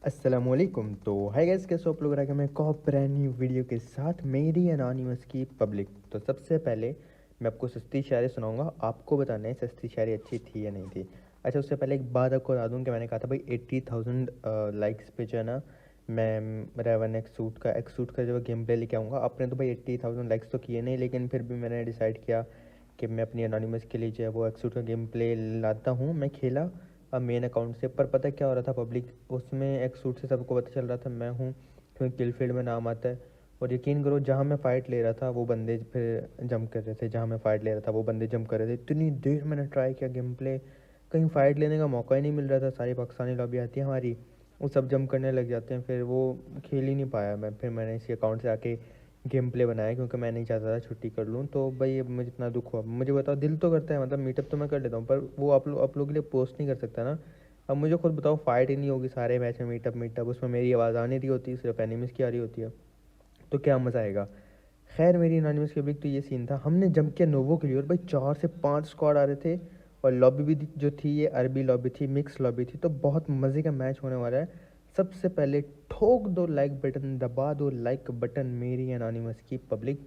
अस्सलामुअलैकुम। तो hi guys, कैसे हो आप लोग? रहा मैं एक और ब्रांड न्यू वीडियो के साथ मेरी एनोनिमस की पब्लिक। तो सबसे पहले मैं आपको सस्ती शायरी सुनाऊंगा, आपको बताना है सस्ती शायरी अच्छी थी या नहीं थी। अच्छा, उससे पहले एक बात आपको बता दूं कि मैंने कहा था भाई 80,000 लाइक्स पे जो है ना मैं रेवन एक्स सूट का जो गेम प्ले लेके आऊँगा। आपने तो भाई 80,000 लाइक्स तो किए नहीं, लेकिन फिर भी मैंने डिसाइड किया कि मैं अपनी एनोनिमस के लिए जो है वो एक्स सूट का गेम प्ले लाता हूँ। मैं खेला अब मेन अकाउंट से, पर पता क्या हो रहा था पब्लिक, उसमें एक सूट से सबको पता चल रहा था मैं हूँ, क्योंकि किल फील्ड में नाम आता है। और यकीन करो, जहाँ मैं फ़ाइट ले रहा था वो बंदे फिर जंप कर रहे थे, जहाँ मैं फ़ाइट ले रहा था वो बंदे जंप कर रहे थे। इतनी देर मैंने ट्राई किया गेम प्ले, कहीं फ़ाइट लेने का मौका ही नहीं मिल रहा था। सारी पाकिस्तानी लॉबी आती है हमारी, वो सब जंप करने लग जाते हैं, फिर वो खेल ही नहीं पाया मैं। फिर मैंने इसी अकाउंट से आके गेम प्ले बनाया, क्योंकि मैं नहीं चाहता था छुट्टी कर लूँ। तो भाई अब मुझे इतना दुख हुआ। मुझे बताओ, दिल तो करता है, मतलब मीटअप तो मैं कर लेता हूँ, पर वो आप लोग के लिए पोस्ट नहीं कर सकता ना। अब मुझे खुद बताओ, फाइट ही नहीं होगी सारे मैच में, मीटअप उसमें मेरी आवाज़ आ नहीं रही होती, सिर्फ एनिमीज़ की आ रही होती है, तो क्या मज़ा आएगा। खैर, मेरी एनोनिमस के बिग तो ये सीन था, हमने जम के नोवो के लिए, और भाई 4 से 5 स्क्वाड आ रहे थे। और लॉबी भी जो थी ये अरबी लॉबी थी, मिक्स लॉबी थी, तो बहुत मज़े का मैच होने वाला है। सबसे पहले ठोक दो लाइक बटन, दबा दो लाइक बटन, मेरी एनोनिमस की पब्लिक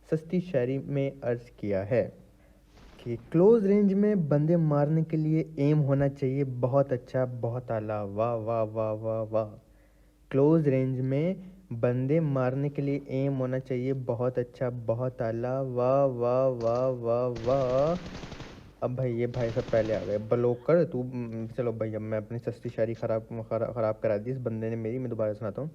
सस्ती शायरी में अर्ज़ किया है कि क्लोज रेंज में बंदे मारने के लिए एम होना चाहिए बहुत अच्छा, बहुत आला। वाह वाह वाह वाह वाह। क्लोज रेंज में बंदे मारने के लिए एम होना चाहिए बहुत अच्छा, बहुत आला। वाह वाह वाह वाह वाह। अब भाई ये भाई सब पहले आ गए, ब्लॉक कर तू। चलो भाई, अब मैं अपनी सस्ती शायरी खराब करा दी इस बंदे ने मेरी। मैं दोबारा सुनाता हूँ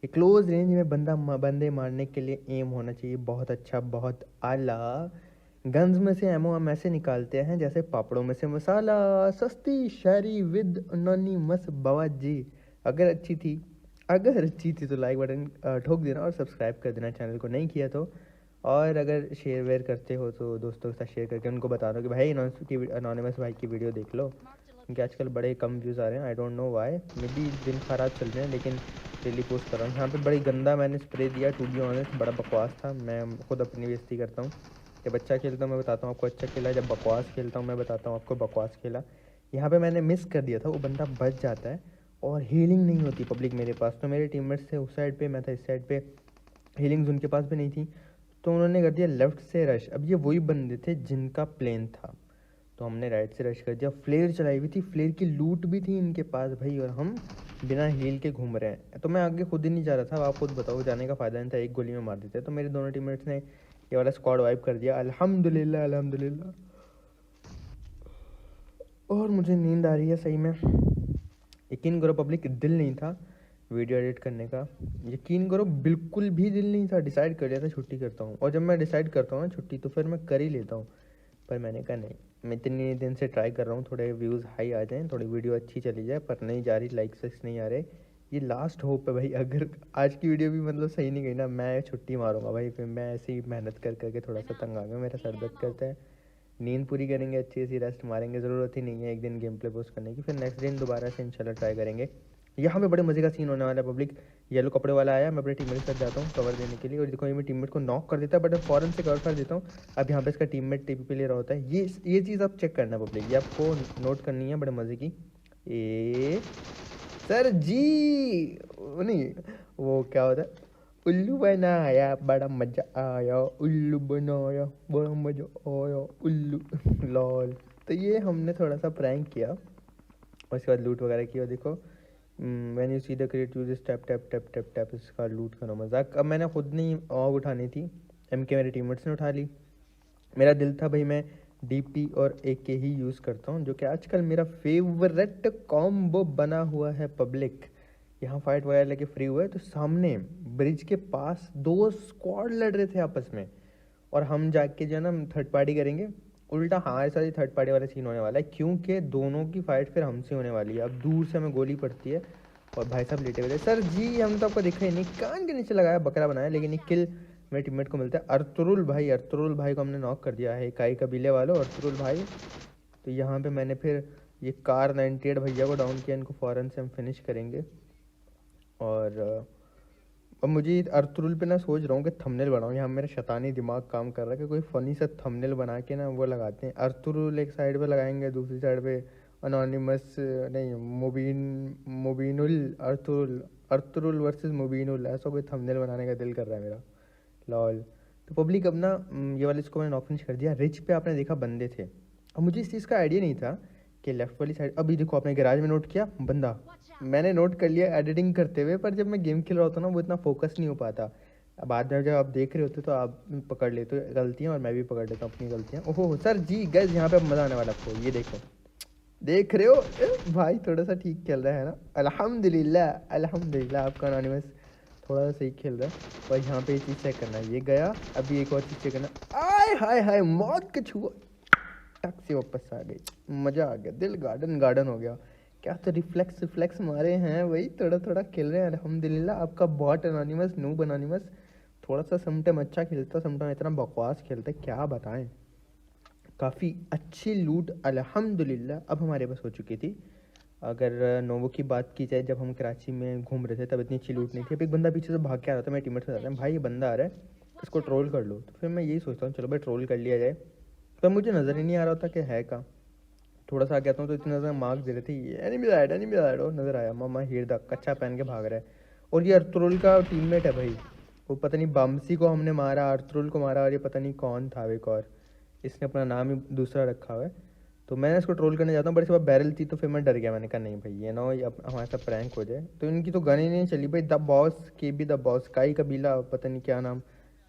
कि क्लोज रेंज में बंदे मारने के लिए एम होना चाहिए बहुत अच्छा, बहुत आला। गन्स में से एमओ हम ऐसे निकालते हैं जैसे पापड़ों में से मसाला। सस्ती शायरी विद अनोनिमस बावाजी। अगर अच्छी थी अगर अच्छी थी तो लाइक बटन ठोक देना और सब्सक्राइब कर देना चैनल को, नहीं किया तो। और अगर शेयर वेयर करते हो तो दोस्तों के साथ शेयर करके उनको बता दो कि भाई अनोनिमस भाई की वीडियो देख लो, क्योंकि आजकल बड़े कम व्यूज़ आ रहे हैं। I don't know why, may be दिन खराब चल रहे हैं, लेकिन डेली पोस्ट कर रहा हूँ। यहाँ पे बड़ी गंदा मैंने स्प्रे दिया, टू बी ऑनेस्ट बड़ा बकवास था। मैं खुद अपनी बेइज्जती करता हूँ। जब अच्छा खेलता हूँ मैं बताता हूँ आपको अच्छा खेला, जब बकवास खेलता हूँ मैं बताता हूँ आपको बकवास खेला। यहाँ पे मैंने मिस कर दिया था, वो बंदा बच जाता है और हीलिंग नहीं होती पब्लिक मेरे पास। तो मेरे टीममेट्स थे उस साइड पे, मैं था इस साइड पे, हीलिंग्स उनके पास भी नहीं थी, तो उन्होंने कर दिया लेफ्ट से रश। अब ये वही बंदे थे जिनका प्लेन था, तो हमने राइट से रश कर दिया। फ्लेयर चलाई हुई थी, फ्लेयर की लूट भी थी इनके पास भाई, और हम बिना हील के घूम रहे हैं। तो मैं आगे खुद ही नहीं जा रहा था, आप खुद बताओ, जाने का फ़ायदा नहीं था, एक गोली में मार देते। तो मेरे दोनों टीममेट्स ने ये वाला स्क्वाड वाइप कर दिया, अल्हम्दुलिल्लाह अल्हम्दुलिल्लाह। और मुझे नींद आ रही है सही में। यकीन करो पब्लिक, दिल नहीं था वीडियो एडिट करने का। यकीन करो बिल्कुल भी दिल नहीं था। डिसाइड कर लिया था छुट्टी करता हूँ, और जब मैं डिसाइड करता हूँ ना छुट्टी, तो फिर मैं कर ही लेता हूँ। पर मैंने कहा नहीं, मैं इतने दिन से ट्राई कर रहा हूँ थोड़े व्यूज़ हाई आ जाएँ, थोड़ी वीडियो अच्छी चली जाए, पर नहीं जा रही, लाइक्स नहीं आ रहे। ये लास्ट होप है भाई। अगर आज की वीडियो भी मतलब सही नहीं गई ना, मैं छुट्टी मारूंगा भाई। फिर मैं ऐसे ही मेहनत कर करके थोड़ा सा तंग आ गया, मेरा सर दर्द करता है। नींद पूरी करेंगे, अच्छी सी रेस्ट मारेंगे, ज़रूरत ही नहीं है एक दिन गेम प्ले पोस्ट करने की। फिर नेक्स्ट दिन दोबारा से इंशाल्लाह ट्राई करेंगे। यहाँ पे बड़े मज़े का सीन होने वाला है पब्लिक। येलो कपड़े वाला आया, मैं अपने टीममेट के साथ जाता हूँ कवर देने के लिए, और देखो ये मेरे टीममेट को नॉक कर देता है, बट मैं फ़ौरन से कवर कर देता हूँ। अब यहाँ पे इसका टीममेट टीपी पे ले रहा होता है। ये चीज़ आप चेक करना पब्लिक, ये आपको नोट करनी है, बड़े मज़े की। ए सर जी, वो नहीं, वो क्या होता है, उल्लू बनाया बड़ा मजा आया, उल्लू बनाया बड़ा मजा आया, उल्लू लॉल। तो ये हमने थोड़ा सा प्रैंक किया, और उसके बाद लूट वगैरह किया। देखो, when you see the create use tap tap tap tap tap, इसका लूट करो मजाक। अब मैंने खुद नहीं ऑग उठानी थी, एम के मेरे टीममेट्स ने उठा ली। मेरा दिल था भाई मैं डीपी और AK ही यूज़ करता हूँ, जो कि आजकल मेरा फेवरेट कॉम्बो बना हुआ है पब्लिक। यहाँ फाइट वगैरह लेके फ्री हुआ है, तो सामने ब्रिज के पास 2 स्क्वाड लड़ रहे थे आपस में, और हम जाके जो है ना थर्ड पार्टी करेंगे। उल्टा हमारे साथ ही थर्ड पार्टी वाला सीन होने वाला है, क्योंकि दोनों की फाइट फिर हमसे होने वाली है। अब दूर से हमें गोली पड़ती है, और भाई साहब लेटे हुए थे। सर जी, हमने तो आपको देखा ही नहीं, कान के नीचे लगाया, बकरा बनाया, लेकिन ये किल मेरे टीममेट को मिलता है। अर्तुरुल भाई को हमने नॉक कर दिया है, इकाई कबीले वालों, अर्तुरुल भाई। तो यहाँ पे मैंने फिर ये कार 98 भैया को डाउन किया, इनको फ़ौरन से हम फिनिश करेंगे। और अब मुझे अर्तुरुल पे ना सोच रहा हूँ कि थंबनेल बनाऊँ। यहाँ मेरा शैतानी दिमाग काम कर रहा है कि कोई फ़नी सा थंबनेल बना के ना वो लगाते हैं। अर्तुरुल एक साइड पे लगाएंगे, दूसरी साइड पे अनोनिमस नहीं, मुबीनुल अर्थुरुल वर्सेस मुबीनुल, ऐसा कोई थंबनेल बनाने का दिल कर रहा है मेरा। लॉल। तो पब्लिक अब ना ये वाले इसको मैंने ऑफ कर दिया। रिच पे आपने देखा बंदे थे, अब मुझे इस चीज़ का आइडिया नहीं था कि लेफ्ट वाली साइड, अभी देखो आपने गैराज में नोट किया बंदा, मैंने नोट कर लिया एडिटिंग करते हुए, पर जब मैं गेम खेल रहा होता ना वो इतना फोकस नहीं हो पाता। अब बाद में जब आप देख रहे होते तो आप पकड़ लेते हो गलतियाँ, और मैं भी पकड़ लेता हूँ अपनी गलतियाँ। ओहो सर जी गैस, यहाँ पे अब मज़ा आने वाला आपको, ये देखो देख रहे हो भाई थोड़ा सा ठीक खेल रहा है ना, अल्हम्दुलिल्लाह अल्हम्दुलिल्लाह, आपका अनोनिमस थोड़ा सा सही खेल रहा है। और यहाँ पे ये चीज़ चेक करना है, ये गया, अभी एक और चीज़ चेक करना, आय हाय हाय मौत के छुआ, टक से वापस आ गई, मज़ा आ गया, दिल गार्डन गार्डन हो गया। क्या तो रिफ्लेक्स रिफ्लेक्स मारे हैं, वही थोड़ा थोड़ा खेल रहे हैं अल्हम्दुलिल्लाह। आपका बॉट अनोनिमस, नूब अनोनिमस थोड़ा सा समटाइम अच्छा खेलता, समटाइम इतना बकवास खेलता है, क्या बताएं। काफ़ी अच्छी लूट अल्हम्दुलिल्लाह अब हमारे पास हो चुकी थी। अगर नोवो की बात की जाए, जब हम कराची में घूम रहे थे तब इतनी अच्छी लूट नहीं थी। अब एक बंदा पीछे से भाग के आ रहा था, मेरे टीममेट से जाता है, भाई ये बंदा आ रहा है इसको ट्रोल कर लो। तो फिर मैं यही सोचता हूँ चलो भाई ट्रोल कर लिया जाए, पर मुझे नज़र ही नहीं आ रहा था कि है कहाँ। थोड़ा सा आ गया था तो इतनी नज़र मार्क दे रहे थे, ये एनिमी राइड हो नज़र आया, मामा हीर दा कच्चा पहन के भाग रहा है। और ये अर्तुरुल का टीममेट है भाई, वो पता नहीं बामसी को हमने मारा, अर्तुरुल को मारा, और ये पता नहीं कौन था एक और, इसने अपना नाम ही दूसरा रखा हुआ है। तो मैंने इसको ट्रोल करने जाता हूँ, बड़ी सुबह बैरल थी तो फिर मैं डर गया, मैंने कहा नहीं भाई ये ना हो ये हमारे साथ प्रैंक हो जाए। तो इनकी तो गन ही नहीं चली भाई, द बॉस के बी द बॉस, काई कबीला पता नहीं क्या नाम,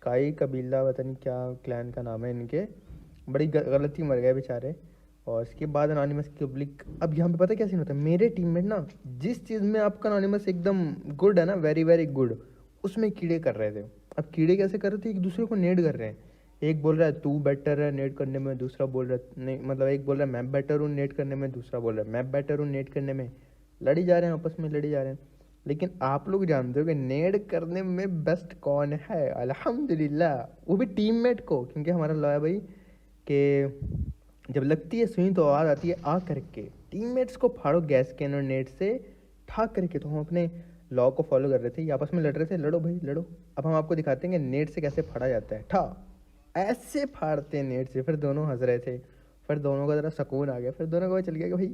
काई कबीला पता नहीं क्या क्लैन का नाम है इनके, बड़ी गलती मर गए बेचारे। और इसके बाद अनोनिमस की पब्लिक, अब यहाँ पे पता क्या सीन होता है, मेरे टीममेट ना जिस चीज़ में आपका अनोनिमस एकदम गुड है ना, वेरी वेरी गुड, उसमें कीड़े कर रहे थे। अब कीड़े कैसे कर रहे थे, एक दूसरे को नेड कर रहे हैं, एक बोल रहा है तू बेटर है नेट करने में, दूसरा बोल रहा है नहीं, मतलब एक बोल रहा है मैं बेटर हूँ नेट करने में, दूसरा बोल रहा है मैं बेटर हूँ नेट करने में, लड़ी जा रहे हैं आपस में, लड़ी जा रहे हैं। लेकिन आप लोग जानते हो कि नेट करने में बेस्ट कौन है, अल्हम्दुलिल्लाह, वो भी टीममेट को, क्योंकि हमारा लॉ है भाई कि जब लगती है सुई तो आवाज़ आती है आ करके, टीममेट्स को फाड़ो गैस कैन और नेट से ठा करके। तो हम अपने लॉ को फॉलो कर रहे थे, ये आपस में लड़ रहे थे, लड़ो भाई लड़ो। अब हम आपको दिखाते हैं कि नेट से कैसे फाड़ा जाता है, ठा ऐसे फाड़ते हैं नेट से। फिर दोनों हंस रहे थे, फिर दोनों को ज़रा सुकून आ गया, फिर दोनों को चल गया कि भाई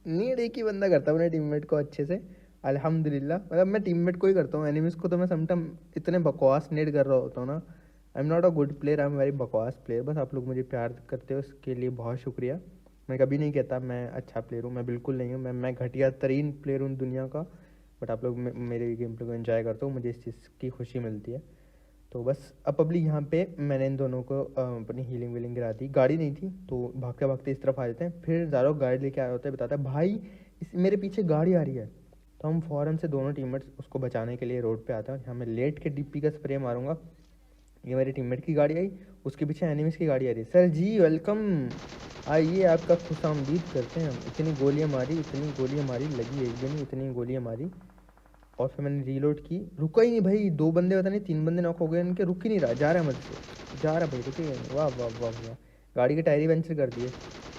नेट एक ही बंदा करता है अपने टीममेट को अच्छे से, अल्हम्दुलिल्लाह। मतलब मैं टीममेट को ही करता हूँ, एनिमीज़ को तो मैं समटाइम इतने बकवास नेट कर रहा होता हूँ ना। I am not a good player, I am very बकवास प्लेयर, बस आप लोग मुझे प्यार करते हो उसके लिए बहुत शुक्रिया। मैं कभी नहीं कहता मैं अच्छा प्लेयर हूँ, मैं बिल्कुल नहीं हूँ, मैं घटिया तरीन प्लेयर हूँ दुनिया का। बट आप लोग मेरे गेम प्ले को एंजॉय करते हो, मुझे इस चीज़ की खुशी मिलती है। तो बस अब पब्लिक यहाँ पे मैंने इन दोनों को अपनी हीलिंग वीलिंग गिरा दी, गाड़ी नहीं थी तो भागते भागते इस तरफ आ जाते हैं। फिर ज़ारो गाड़ी लेके आया होता है, बताता है भाई इस मेरे पीछे गाड़ी आ रही है। तो हम फ़ौरन से दोनों टीममेट्स उसको बचाने के लिए रोड पे आते हैं। यहाँ मैं लेट के डीपी का स्प्रे मारूंगा, ये मेरे टीममेट की गाड़ी आई, उसके पीछे एनिमीज़ की गाड़ी आ रही है। सर जी वेलकम, आइए आपका खुशामदीद करते हैं हम। इतनी गोलियाँ मारी, इतनी गोलियाँ मारी, लगी एक भी नहीं, इतनी गोलियाँ मारी। और फिर मैंने रीलोड की, रुका ही नहीं भाई, दो बंदे पता नहीं तीन बंदे नॉक हो गए इनके, रुक ही नहीं रहा, जा रहा है मुझसे, जा रहा भाई, रुके ही नहीं। वाह वाह वाह वाह, गाड़ी के टायर ही पंचर कर दिए।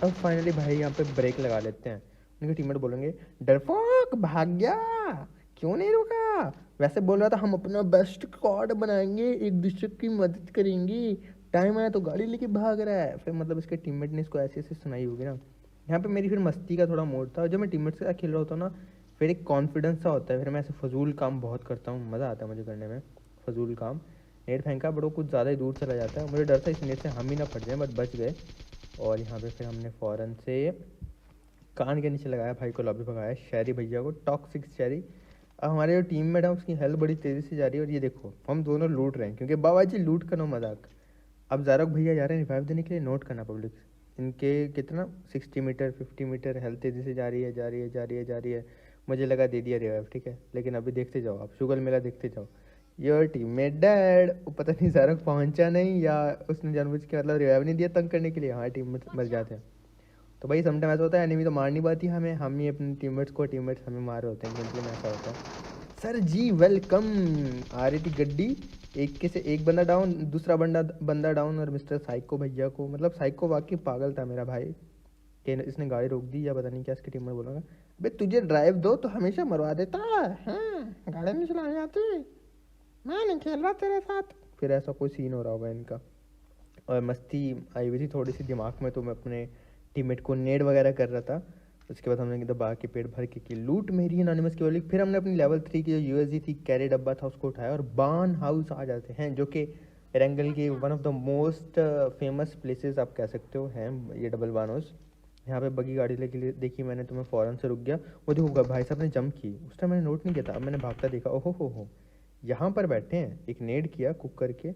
अब फाइनली भाई यहाँ पे ब्रेक लगा लेते हैं। उनके टीममेट बोलेंगे डरपोक भाग गया, क्यों नहीं रुका, वैसे बोल रहा था हम अपना बेस्ट स्क्वाड बनाएंगे, एक दूसरे की मदद करेंगे, टाइम आया तो गाड़ी लेके भाग रहा है। फिर मतलब इसके टीममेट ने इसको ऐसे ऐसे सुनाई होगी ना। यहाँ पे मेरी फिर मस्ती का थोड़ा मोड था, जब मैं टीममेट के साथ खेल रहा होता हूँ ना, फिर एक कॉन्फिडेंस सा होता है, फिर मैं ऐसे फजूल काम बहुत करता हूँ, मज़ा आता है मुझे करने में फजूल काम। नेट फेंका बड़ो कुछ ज़्यादा ही दूर चला जाता है, मुझे डर था इस नेट से हम ही ना फट जाए, बट बच गए। और यहाँ पे फिर हमने फ़ौरन से कान के नीचे लगाया, भाई को लॉबी भगाया, शहरी भैया को, टॉक्सिक शहरी। अब हमारे जो टीममेट है उसकी हेल्थ बड़ी तेज़ी से जा रही है, और ये देखो हम दोनों लूट रहे हैं, क्योंकि बाबा जी लूट का नो मजाक। अब ज़ारक भैया जा रहे हैं रिवाइव देने के लिए, नोट करना पब्लिक, इनके कितना 60 मीटर 50 मीटर हेल्थ तेज़ी से जा रही है, जा रही है, जा रही है, जा रही है। मुझे लगा दे दिया रिवाइव, ठीक है, लेकिन अभी देखते जाओ आप, शुगर मेला देखते जाओ। योर टीममेट डैड, पता नहीं ज़ारक पहुंचा नहीं या उसने जानबूझ के मतलब रिवाइव नहीं दिया तंग करने के लिए, हाँ टीममेट मर जाते हैं। तो भाई समटाइम ऐसा होता है, एनिमी तो मार नहीं पाती हमें, हम ही अपने टीममेट्स को, टीममेट्स हमें मार रहे होते हैं, गेम में ऐसा होता है। सर जी वेलकम, आ रही थी गड्डी, एक के से एक बंदा डाउन, दूसरा बंदा बंदा डाउन, और मिस्टर साइको भैया को, मतलब साइको वाकई पागल था मेरा भाई कि इसने गाड़ी रोक दी, या पता नहीं क्या इसकी टीम में बोला, अबे तुझे ड्राइव दो तो हमेशा मरवा देता है, गाड़ी नहीं चलानी आती, मैं नहीं खेल रहा तेरे साथ। फिर ऐसा कोई सीन हो रहा होगा इनका, और मस्ती आई हुई थी थोड़ी सी दिमाग में, तो मैं अपने टीममेट को नेड वगैरह कर रहा था। उसके बाद हमने दबा के पेट भर के की लूट मेरी एनोनिमस की वाली। फिर हमने अपनी लेवल 3 की जो यूएसजी थी कैरी डब्बा था उसको उठाया और बान हाउस आ जाते हैं, जो कि एरेंगल की one of the most famous places आप कह सकते हो हैं ये डबल बान हाउस। यहाँ पे बगी गाड़ी लेके देखी मैंने तो मैं फ़ौरन से रुक गया। वो देखो भाई साहब ने जंप की, उस टाइम मैंने नोट नहीं किया था, अब मैंने भागता देखा, ओहो हो यहाँ पर बैठे हैं। एक नेड किया कुक करके,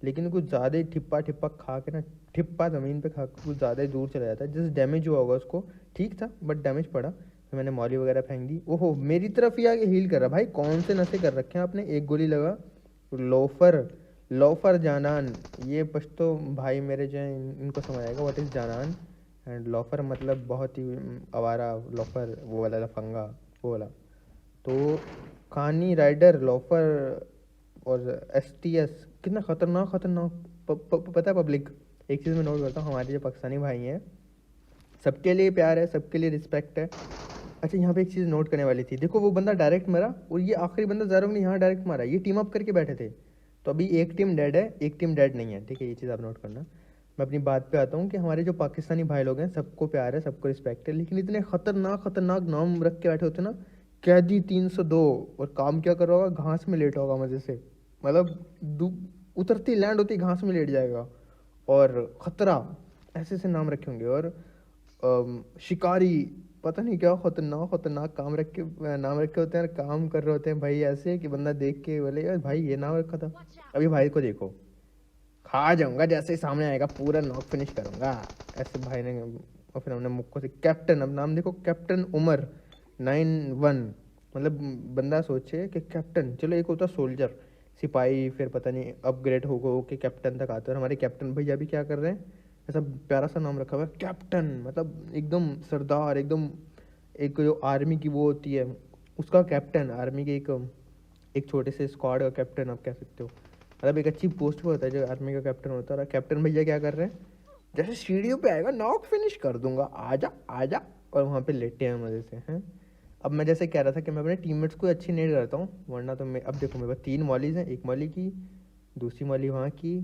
लेकिन कुछ ज़्यादा ही ठिप्पा ठिप्पा खा के ना, ठिप्पा ज़मीन पे खा के कुछ ज़्यादा ही दूर चला जाता है। जिस डैमेज हुआ होगा उसको ठीक था, बट डैमेज पड़ा। फिर मैंने मॉली वगैरह फेंक दी। ओहो मेरी तरफ ही आके हील कर रहा। भाई कौन से नशे कर रखे हैं आपने, एक गोली लगा। लोफर लोफर जानान, ये पश्तो भाई मेरे जो हैं इनको समझ आएगा व्हाट इज़ जानान एंड लोफर, मतलब बहुत ही आवारा लोफर, वो वाला लफंगा वो वाला। तो खानी राइडर लोफर और एसटीएस कितना खतरनाक खतरनाक पता है पब्लिक, एक चीज़ मैं नोट करता हूँ, हमारे जो पाकिस्तानी भाई हैं सबके लिए प्यार है, सबके लिए रिस्पेक्ट है। अच्छा यहाँ पे एक चीज़ नोट करने वाली थी, देखो वो बंदा डायरेक्ट मरा और ये आखिरी बंदा ज़ारों ने यहाँ डायरेक्ट मारा, ये टीम अप करके बैठे थे। तो अभी एक टीम डेड है, एक टीम डेड नहीं है, ठीक है, ये चीज़ आप नोट करना। मैं अपनी बात पे आता हूँ कि हमारे जो पाकिस्तानी भाई लोग हैं सबको प्यार है, सबको रिस्पेक्ट है, लेकिन इतने खतरनाक खतरनाक नाम रख के बैठे होते ना, कैदी 302, और काम क्या कर रहा होगा, घास में लेटा होगा मज़े से, मतलब उतरती लैंड होती घास में लेट जाएगा, और खतरा, ऐसे ऐसे नाम रखे होंगे। और शिकारी, पता नहीं क्या खतरनाक खतरनाक काम रख के नाम रखे होते हैं, काम कर रहे होते हैं भाई ऐसे कि बंदा देख के बोले यार भाई ये नाम रखा था। अभी भाई को देखो, खा जाऊंगा जैसे ही सामने आएगा, पूरा नॉक फिनिश करूंगा ऐसे भाई ने। और फिर हमने मुक्को से कैप्टन, अब नाम देखो कैप्टन उमर 91, मतलब बंदा सोचे कि कैप्टन, चलो एक होता सोल्जर सिपाही, फिर पता नहीं अपग्रेड हो के कैप्टन तक आते हैं। और हमारे कैप्टन भैया भी क्या कर रहे हैं, ऐसा प्यारा सा नाम रखा हुआ है कैप्टन, मतलब एकदम सरदार, एकदम एक जो आर्मी की वो होती है उसका कैप्टन, आर्मी के एक छोटे से स्क्वाड का कैप्टन आप कह सकते हो, मतलब एक अच्छी पोस्ट पे होता है जो आर्मी का कैप्टन होता है। और कैप्टन भैया क्या कर रहे हैं, जैसे सीढ़ियों पे आएगा नॉक फिनिश कर दूंगा, आजा आजा, और वहाँ पे लेटे हैं मज़े से हैं। अब मैं जैसे कह रहा था कि मैं अपने टीममेट्स को अच्छी नहीं करता हूँ, वरना तो मैं, अब देखो मेरे पास 3 मॉलीज हैं, एक मॉली की, दूसरी मॉली वहाँ की।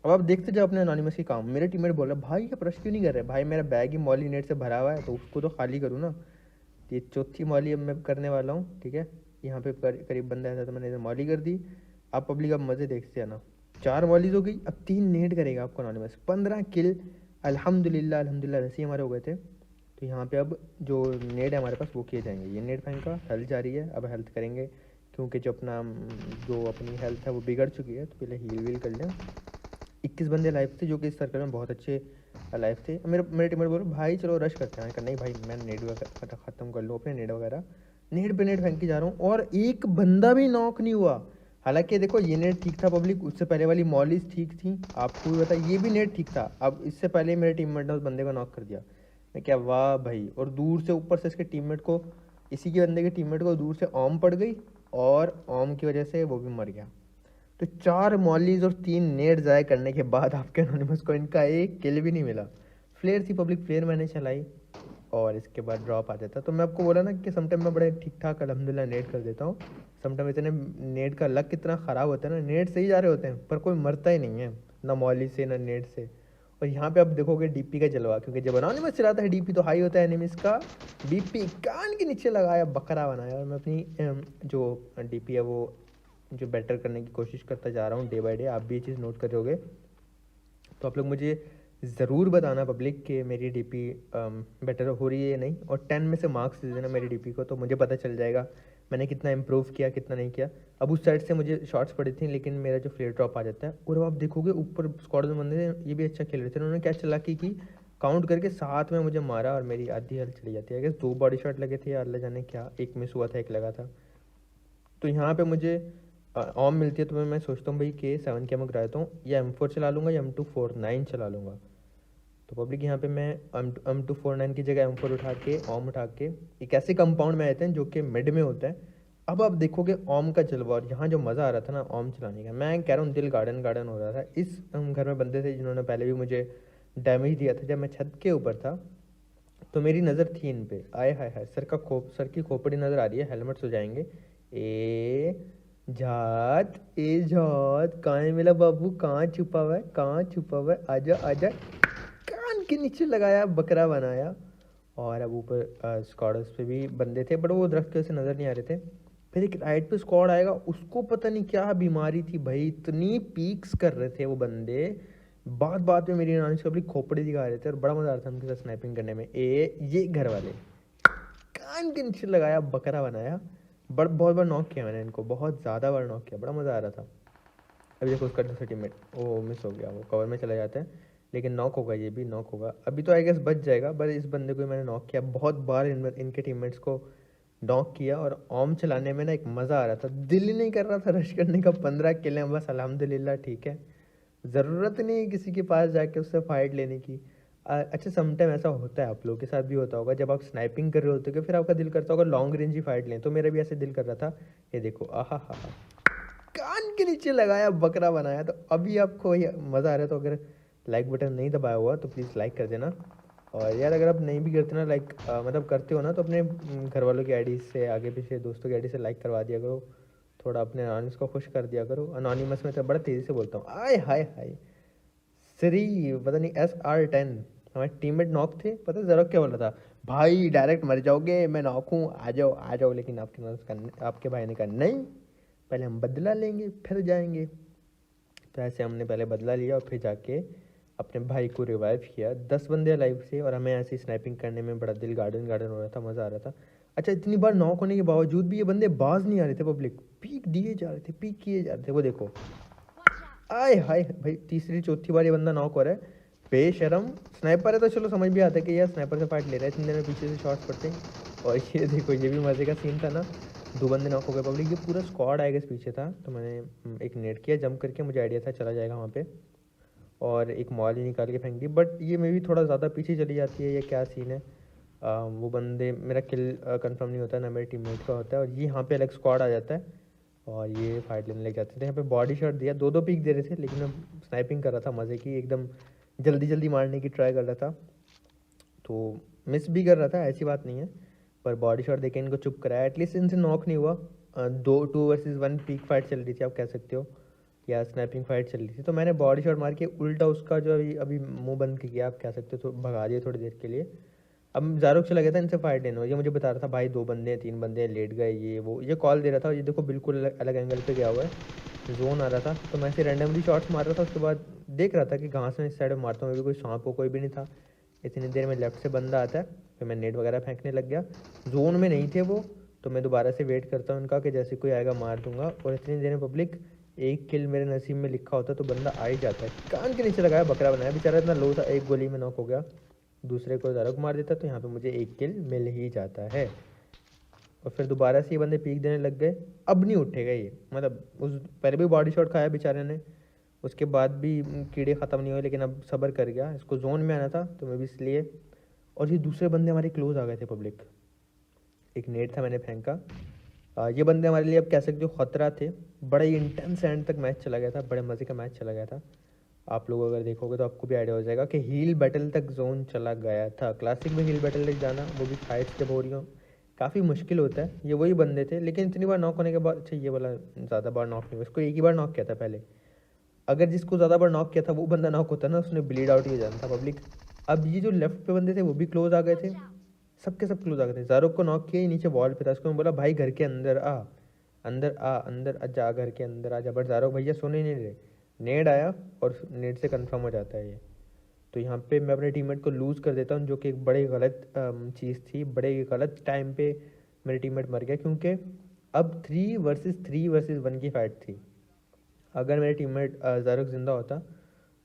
अब आप देखते जाओ अपने एनोनिमस की काम। मेरे टीममेट बोल रहा भाई ये प्रश क्यों नहीं कर रहे, भाई मेरा बैग ही मॉली नेट से भरा हुआ है तो उसको तो खाली करूँ ना। तो ये चौथी मॉली अब मैं करने वाला हूँ, ठीक है। यहाँ पे करीब बंदा ऐसा तो मैंने इधर मॉली कर दी। आप पब्लिक अब मज़े देखते हैं ना, 4 मॉलीज हो गई, अब 3 नेट करेगा आपको एनोनिमस, 15 किल अल्हम्दुलिल्लाह अल्हम्दुलिल्लाह वैसे ही हमारे हो गए थे। तो यहाँ पे अब जो नेट है हमारे पास वो किए जाएंगे, ये नेट फेंका, हेल्थ जा रही है, अब हेल्थ करेंगे क्योंकि जो अपनी हेल्थ है वो बिगड़ चुकी है, तो पहले हील वील कर लें। 21 बंदे लाइव थे जो कि इस सर्कल में बहुत अच्छे लाइव थे। मेरे टीममेट बोले भाई चलो रश करते हैं, नहीं भाई मैं नेट वगैरह ख़त्म कर लूँ अपने नेट वगैरह, नेट पे नेट फेंक के जा रहा हूँ और एक बंदा भी नॉक नहीं हुआ। हालांकि देखो ये नेट ठीक था पब्लिक, उससे पहले वाली मॉलीज ठीक थी, आपको भी पता ये भी नेट ठीक था। अब इससे पहले मेरे टीममेट ने उस बंदे को नॉक कर दिया, मैं क्या वाह भाई। और दूर से ऊपर से इसके टीममेट को, इसी के बंदे के टीममेट को दूर से ऑम पड़ गई और ऑम की वजह से वो भी मर गया। तो 4 मॉलीज और 3 नेट ज़ाय करने के बाद आपके एनोनिमस को इनका एक किल भी नहीं मिला। फ्लेयर थी पब्लिक, फ्लेयर मैंने चलाई और इसके बाद ड्रॉप आ जाता। तो मैं आपको बोला ना कि समटाइम मैं बड़े ठीक ठाक अल्हम्दुलिल्लाह नेट कर देता हूँ, समटाइम इतने नेट का लक कितना ख़राब होता है ना, नेट से ही जा रहे होते हैं पर कोई मरता ही नहीं है, ना मॉली से ना नेट से। और यहाँ पे आप देखोगे डीपी का जलवा, क्योंकि जब एनोनिमस चलाता है डीपी तो हाई होता है एनिमीज का, डीपी कान के नीचे लगाया, बकरा बनाया। और मैं अपनी जो डीपी है वो जो बेटर करने की कोशिश करता जा रहा हूँ डे बाय डे। आप भी ये चीज़ नोट करोगे तो आप लोग मुझे ज़रूर बताना पब्लिक कि मेरी डीपी बेटर हो रही है या नहीं, और 10 में से मार्क्स दे देना मेरी डीपी को, तो मुझे पता चल जाएगा मैंने कितना इम्प्रूव किया कितना नहीं किया। अब उस साइड से मुझे शॉट्स पड़ी थी लेकिन मेरा जो फ्लेयर ड्रॉप आ जाता है। और अब आप देखोगे ऊपर स्क्वाड में बंदे ये भी अच्छा खेल रहे थे, उन्होंने क्या चालाकी की, काउंट करके साथ में मुझे मारा और मेरी आधी हेल्थ चली जाती है। अगर 2 बॉडी शॉट लगे थे, अल्लाह जाने क्या, एक मिस हुआ था एक लगा था। तो यहाँ पे मुझे ऑम मिलती है तो मैं सोचता हूँ भाई कि 7 के एमो गिराता हूँ, या M4 चला लूँगा या M249 चला लूँगा। तो पब्लिक यहाँ पे मैं M249 की जगह M4 उठा के ऑम उठा के एक ऐसे कंपाउंड में आते हैं जो कि मिड में होता है। अब आप देखोगे ऑम का जलवा, और यहाँ जो मज़ा आ रहा था ना ऑम चलाने का, मैं कह रहा हूँ दिल गार्डन गार्डन हो रहा था। इस घर में बंदे थे जिन्होंने पहले भी मुझे डैमेज दिया था जब मैं छत के ऊपर था, तो मेरी नज़र थी इन पे। आए हाय हाय, सर की खोपड़ी नज़र आ रही है, हेलमेट्स हो जाएंगे। ए जात कहाँ है मेरा बाबू, कहाँ छुपा हुआ है, आजा आजा, कान के नीचे लगाया, बकरा बनाया और अब ऊपर स्क्वाड्स पे भी बंदे थे, बट वो दरख्त की वजह से नज़र नहीं आ रहे थे। फिर एक राइट पे स्क्वाड आएगा, उसको पता नहीं क्या बीमारी थी भाई, इतनी पीक्स कर रहे थे वो बंदे, बात बात में मेरी नानी से अपनी खोपड़ी दिखा रहे थे, और बड़ा मज़ा आ रहा था उनके साथ स्नैपिंग करने में। ये घर वाले कान के नीचे लगाया, बकरा बनाया, बहुत बार नॉक किया मैंने इनको, बहुत ज़्यादा बार नॉक किया, बड़ा मज़ा आ रहा था। अभी देखो उसका दूसरा टीममेट वो मिस हो गया, वो कवर में चला जाता है, लेकिन नॉक होगा, ये भी नॉक होगा। अभी तो आई गेस बच जाएगा, बट इस बंदे को मैंने नॉक किया, बहुत बार इनके टीममेट्स को नॉक किया। और ओम चलाने में ना एक मज़ा आ रहा था, दिल ही नहीं कर रहा था रश करने का। 15 किल हैं बस, अल्हम्दुलिल्लाह ठीक है, ज़रूरत नहीं है किसी के पास जाके उससे फाइट लेने की। अच्छा समटाइम ऐसा होता है, आप लोगों के साथ भी होता होगा, जब आप स्नाइपिंग कर रहे होते हो फिर आपका दिल करता होगा लॉन्ग रेंज ही फाइट लें, तो मेरा भी ऐसे दिल कर रहा था। ये देखो, आहा हा हा, कान के नीचे लगाया, बकरा बनाया। तो अभी आपको ये मज़ा आ रहा है, तो अगर लाइक बटन नहीं दबाया हुआ तो प्लीज़ लाइक कर देना। और यार अगर आप नहीं भी करते ना लाइक, मतलब करते हो ना, तो अपने घर वालों की आईडी से, आगे पीछे दोस्तों की आईडी से लाइक करवा दिया करो, थोड़ा अपने अनोनिमस को खुश कर दिया करो। अनोनिमस में तो बड़ा तेज़ी से बोलता हूँ, आय हाय हाय श्री पता नहीं SR10 हमारे टीममेट नॉक थे, पता ज़रा क्या बोला था, भाई डायरेक्ट मर जाओगे, मैं नॉक हूँ, आ जाओ आ जाओ। लेकिन आपके भाई ने कहा नहीं, पहले हम बदला लेंगे फिर जाएंगे। तो ऐसे हमने पहले बदला लिया और फिर जाके अपने भाई को रिवाइव किया। 10 बंदे लाइव से, और हमें ऐसी स्नाइपिंग करने में बड़ा दिल गार्डन गार्डन हो रहा था, मज़ा आ रहा था। अच्छा इतनी बार नॉक होने के बावजूद भी ये बंदे बाज नहीं आ रहे थे, पब्लिक पीक दिए जा रहे थे, पीक किए जा रहे थे। वो देखो, आय हाय भाई, तीसरी चौथी बार ये बंदा नॉक हो रहा है, बेशरम। स्नाइपर है तो चलो समझ भी आता है कि यार स्नाइपर से फाइट ले रहा है, इतनी देर में पीछे से शॉट्स पड़ते हैं। और ये देखो, ये भी मज़े का सीन था ना, 2 बंदे नॉक हो गए पब्लिक, ये पूरा स्क्वाड आएगा इस पीछे था। तो मैंने एक नेट किया जंप करके, मुझे आइडिया था चला जाएगा वहाँ पे, और एक मॉल ही निकाल के फेंक दी। बट ये मे भी थोड़ा ज़्यादा पीछे चली जाती है, ये क्या सीन है। वो बंदे, मेरा किल कंफर्म नहीं होता ना, मेरे टीममेट का होता है, और ये यहाँ पे अलग स्क्वाड आ जाता है और ये फाइट लेने लग जाते थे। यहाँ पे बॉडी शॉट दिया, 2 पीक दे रहे थे, लेकिन मैं स्नाइपिंग कर रहा था मज़े की, एकदम जल्दी जल्दी मारने की ट्राई कर रहा था, तो मिस भी कर रहा था, ऐसी बात नहीं है, पर बॉडी शॉट देके इनको चुप कराया। एटलीस्ट इनसे नॉक नहीं हुआ। 2 वर्सेस 1 पीक फाइट चल रही थी, आप कह सकते हो, या स्नैपिंग फाइट चल रही थी। तो मैंने बॉडी शॉट मार के उल्टा उसका जो अभी अभी मुंह बंद किया, आप कह सकते हो, तो भगा दिया थोड़ी देर के लिए। अब ज़ारुक चला गया था इनसे फाइट लेने, ये मुझे बता रहा था भाई 2 बंदे हैं 3 बंदे हैं, लेट गए, ये वो, ये कॉल दे रहा था। और ये देखो बिल्कुल अलग एंगल पे गया हुआ है, जोन आ रहा था, तो मैं ऐसे रैंडमली शॉट्स मार रहा था। उसके बाद देख रहा था कि घास में इस साइड में मारता हूँ, मैं भी कोई सांप हो, कोई भी नहीं था। इतनी देर में लेफ्ट से बंदा आता है, फिर मैं नेट वगैरह फेंकने लग गया, जोन में नहीं थे वो, तो मैं दोबारा से वेट करता हूँ इनका कि जैसे कोई आएगा मार दूंगा। और इतनी देर में पब्लिक, एक किल मेरे नसीब में लिखा होता तो बंदा आ ही जाता है। कान के नीचे लगाया, बकरा बनाया, बेचारा इतना लो था, एक गोली में नॉक हो गया। दूसरे को ज़ारुक मार देता तो यहाँ पे मुझे 1 किल मिल ही जाता है। और फिर दोबारा से ये बंदे पीक देने लग गए, अब नहीं उठेगा ये, मतलब उस पहले भी बॉडी शॉट खाया बेचारे ने, उसके बाद भी कीड़े ख़त्म नहीं हुए, लेकिन अब सब्र कर गया, इसको जोन में आना था तो मैं भी इसलिए। और ये दूसरे बंदे हमारे क्लोज आ गए थे पब्लिक, एक नेट था मैंने फेंका। ये बंदे हमारे लिए अब कह सकते हो खतरा थे। बड़ा ही इंटेंस एंड तक मैच चला गया था, बड़े मज़े का मैच चला गया था। आप लोग अगर देखोगे तो आपको भी आइडिया हो जाएगा कि हील बैटल तक जोन चला गया था। क्लासिक में हील बैटल तक जाना, वो भी फाइट्स जब हो रही हो, काफ़ी मुश्किल होता है। ये वही बंदे थे, लेकिन इतनी बार नॉक होने के बाद, अच्छा ये वाला ज़्यादा बार नॉक नहीं हुआ, इसको एक ही बार नॉक किया था पहले। अगर जिसको ज़्यादा बार नॉक किया था वो बंदा नॉक होता ना, उसने ब्लीड आउट ही हो जाना था पब्लिक। अब ये जो लेफ्ट पे बंदे थे वो भी क्लोज आ गए थे, सबके सब क्लोज आ गए थे। ज़ारुक को नॉक किया ही नीचे वॉल पे था, उसको मैं बोला भाई घर के अंदर आ, अंदर आ, अंदर जा, घर के अंदर आ जा, बट ज़ारुक भैया सुन ही नहीं रहे। नेड आया और नेड से कंफर्म हो जाता है ये। तो यहाँ पे मैं अपने टीममेट को लूज़ कर देता हूँ, जो कि एक बड़ी गलत चीज़ थी, बड़े गलत टाइम पे मेरे टीममेट मर गया, क्योंकि अब 3 वर्सेस 1 की फ़ाइट थी। अगर मेरे टीममेट ज़ारुक ज़िंदा होता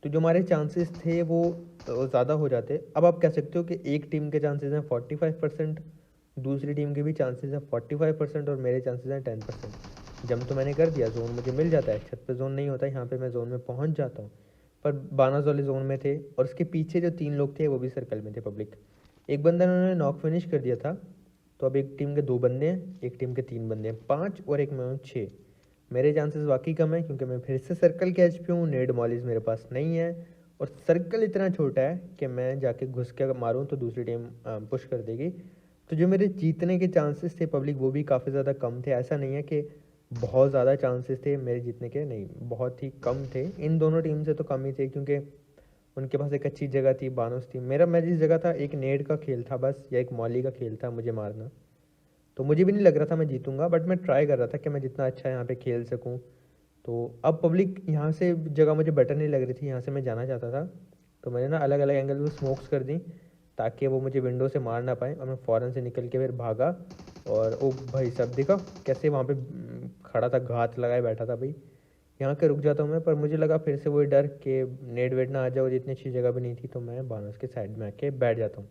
तो जो हमारे चांसेस थे वो ज़्यादा हो जाते। अब आप कह सकते हो कि एक टीम के चांसेस हैं 45%, दूसरी टीम के भी चांसेस हैं 45%, और मेरे चांसेस हैं 10%। जंप तो मैंने कर दिया, जोन मुझे मिल जाता है, छत पे जोन नहीं होता, यहाँ पे मैं जोन में पहुँच जाता हूँ। पर बानाज वाले जोन में थे, और उसके पीछे जो 3 लोग थे वो भी सर्कल में थे पब्लिक। एक बंदा उन्होंने नॉक फिनिश कर दिया था, तो अब एक टीम के 2 बंदे हैं, एक टीम के 3 बंदे हैं, 5 और एक मैं हूँ 6। मेरे चांसेस वाकई कम है, क्योंकि मैं फिर से सर्कल के एच पे हूँ, नेड मॉलीज मेरे पास नहीं है, और सर्कल इतना छोटा है कि मैं जाके घुस के मारूँ तो दूसरी टीम पुश कर देगी। तो जो मेरे जीतने के चांसेस थे पब्लिक वो भी काफ़ी ज़्यादा कम थे। ऐसा नहीं है कि बहुत ज़्यादा चांसेस थे मेरे जीतने के, नहीं, बहुत ही कम थे। इन दोनों टीम से तो कम ही थे, क्योंकि उनके पास एक अच्छी जगह थी, बानोस थी। मैं जिस जगह था, एक नेड का खेल था बस, या एक मॉली का खेल था मुझे मारना। तो मुझे भी नहीं लग रहा था मैं जीतूंगा, बट मैं ट्राई कर रहा था कि मैं जितना अच्छा यहाँ पे खेल सकूँ। तो अब पब्लिक यहाँ से जगह मुझे बेटर नहीं लग रही थी, यहाँ से मैं जाना चाहता था। तो मैंने ना अलग अलग एंगल में स्मोक्स कर दी ताकि वो मुझे विंडो से मार ना पाए, और मैं फ़ौरन से निकल के फिर भागा। और ओ भाई सब देखा कैसे वहाँ पे खड़ा था, घात लगाए बैठा था भाई। यहाँ के रुक जाता हूँ मैं, पर मुझे लगा फिर से वही डर कि नेट वेट ना आ जाए, और इतनी अच्छी जगह भी नहीं थी, तो मैं बानस के साइड में आके बैठ जाता हूँ।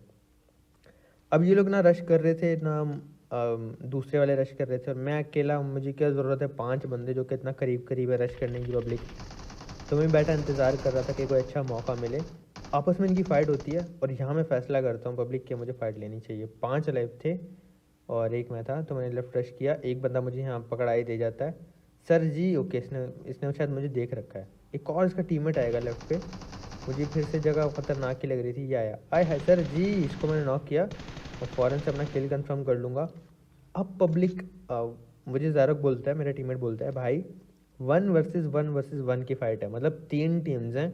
अब ये लोग ना रश कर रहे थे ना, दूसरे वाले रश कर रहे थे, और मैं अकेला, मुझे क्या ज़रूरत है 5 बंदे जो कि इतना करीब करीब है रश करने की पब्लिक। तो मैं बैठा इंतज़ार कर रहा था कि कोई अच्छा मौका मिले। आपस में इनकी फ़ाइट होती है, और यहाँ मैं फ़ैसला करता हूँ पब्लिक कि मुझे फ़ाइट लेनी चाहिए। 5 लाइफ थे और एक मैं था, तो मैंने लेफ्ट रश किया। एक बंदा मुझे यहाँ पकड़ाई दे जाता है, सर जी। ओके, इसने इसने शायद मुझे देख रखा है। एक और इसका टीममेट आएगा लेफ्ट पे, मुझे फिर से जगह खतरनाक की लग रही थी। ये आया, आए हाय सर जी, इसको मैंने नॉक किया और फ़ौरन से अपना किल कंफर्म कर लूँगा। अब पब्लिक मुझे ज़ारक बोलता है, मेरा टीममेट बोलता है, भाई 1 वर्सेस 1 की फ़ाइट है, मतलब 3 टीम्स हैं,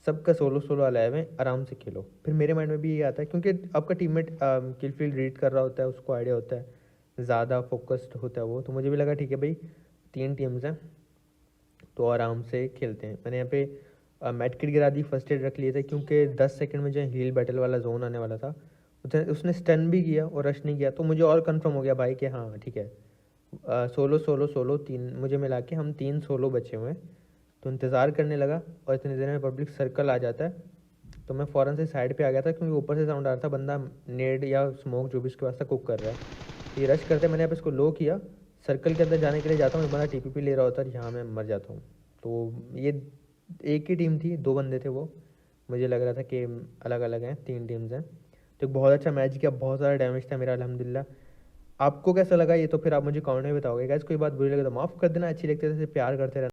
सबका सोलो सोलो अलाइव है, आराम से खेलो। फिर मेरे माइंड में भी ये आता है, क्योंकि आपका टीममेट किल फील्ड रीड कर रहा होता है, उसको आइडिया होता है, ज़्यादा फोकस्ड होता है वो। तो मुझे भी लगा ठीक है भाई, 3 टीम्स हैं तो आराम से खेलते हैं। मैंने यहाँ पे मेड किट गिरा दी, फर्स्ट एड रख लिए थे, क्योंकि 10 सेकंड में जो हील बैटल वाला जोन आने वाला था। उसने स्टन भी किया और रश नहीं किया, तो मुझे और कंफर्म हो गया भाई कि हाँ ठीक है, सोलो सोलो सोलो 3 मुझे मिला के हम 3 सोलो बचे हुए हैं। तो इंतज़ार करने लगा, और इतनी देर में पब्लिक सर्कल आ जाता है। तो मैं फ़ौरन से साइड पे आ गया था, क्योंकि ऊपर से साउंड आ रहा था, बंदा नेड या स्मोक जो भी उसके पास था कुक कर रहा है। तो ये रश करते, मैंने यहाँ पे इसको लो किया, सर्कल के अंदर जाने के लिए जाता हूँ, एक बंदा टीपीपी ले रहा होता है, यहाँ मैं मर जाता हूँ। तो ये एक ही टीम थी, 2 बंदे थे वो, मुझे लग रहा था कि अलग अलग हैं, 3 टीम्स हैं। तो एक बहुत अच्छा मैच किया, बहुत सारा डैमेज था मेरा अल्हम्दुलिल्लाह। आपको कैसा लगा ये तो फिर आप मुझे कमेंट में बताओगे गाइस। कोई बात बुरी लगे तो माफ़ कर देना, अच्छी लगती है तो प्यार करते रहना।